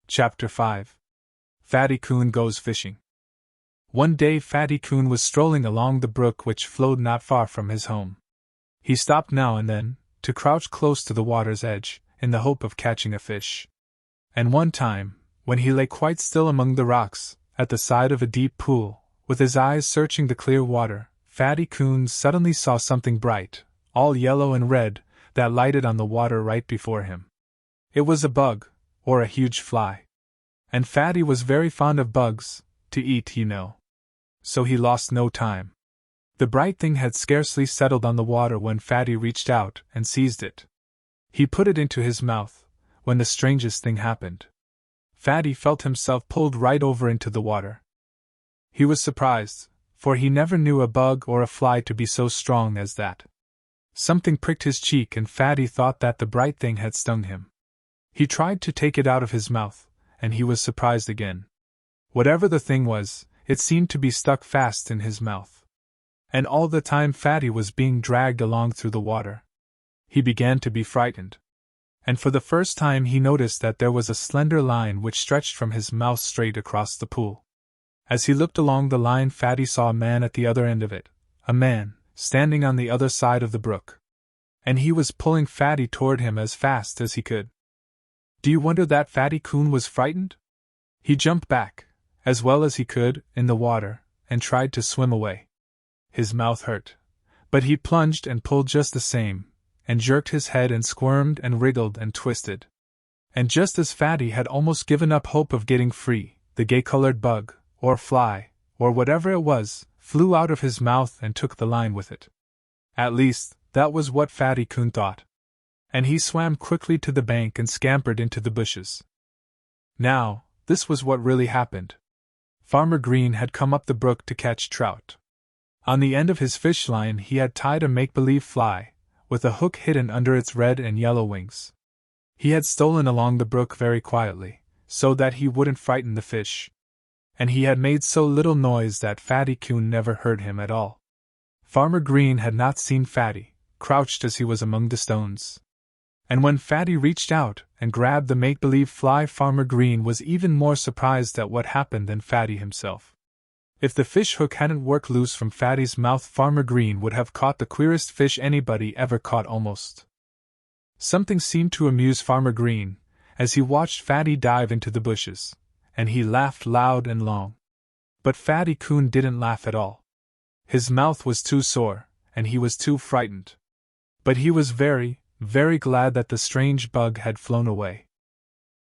Chapter 5. Fatty Coon Goes Fishing. One day Fatty Coon was strolling along the brook which flowed not far from his home. He stopped now and then, to crouch close to the water's edge, in the hope of catching a fish. And one time, when he lay quite still among the rocks, at the side of a deep pool, with his eyes searching the clear water, Fatty Coon suddenly saw something bright, all yellow and red, that lighted on the water right before him. It was a bug, or a huge fly. And Fatty was very fond of bugs, to eat, you know. So he lost no time. The bright thing had scarcely settled on the water when Fatty reached out and seized it. He put it into his mouth, when the strangest thing happened. Fatty felt himself pulled right over into the water. He was surprised, for he never knew a bug or a fly to be so strong as that. Something pricked his cheek and Fatty thought that the bright thing had stung him. He tried to take it out of his mouth, and he was surprised again. Whatever the thing was, it seemed to be stuck fast in his mouth. And all the time Fatty was being dragged along through the water. He began to be frightened. And for the first time he noticed that there was a slender line which stretched from his mouth straight across the pool. As he looked along the line, Fatty saw a man at the other end of it, a man, standing on the other side of the brook. And he was pulling Fatty toward him as fast as he could. Do you wonder that Fatty Coon was frightened? He jumped back, as well as he could, in the water, and tried to swim away. His mouth hurt, but he plunged and pulled just the same, and jerked his head and squirmed and wriggled and twisted. And just as Fatty had almost given up hope of getting free, the gay-colored bug, or fly, or whatever it was, flew out of his mouth and took the line with it. At least, that was what Fatty Coon thought. And he swam quickly to the bank and scampered into the bushes. Now, this was what really happened. Farmer Green had come up the brook to catch trout. On the end of his fish line he had tied a make-believe fly, with a hook hidden under its red and yellow wings. He had stolen along the brook very quietly, so that he wouldn't frighten the fish. And he had made so little noise that Fatty Coon never heard him at all. Farmer Green had not seen Fatty, crouched as he was among the stones. And when Fatty reached out and grabbed the make-believe fly, Farmer Green was even more surprised at what happened than Fatty himself. If the fish hook hadn't worked loose from Fatty's mouth, Farmer Green would have caught the queerest fish anybody ever caught almost. Something seemed to amuse Farmer Green, as he watched Fatty dive into the bushes, and he laughed loud and long. But Fatty Coon didn't laugh at all. His mouth was too sore, and he was too frightened. But he was very, very glad that the strange bug had flown away.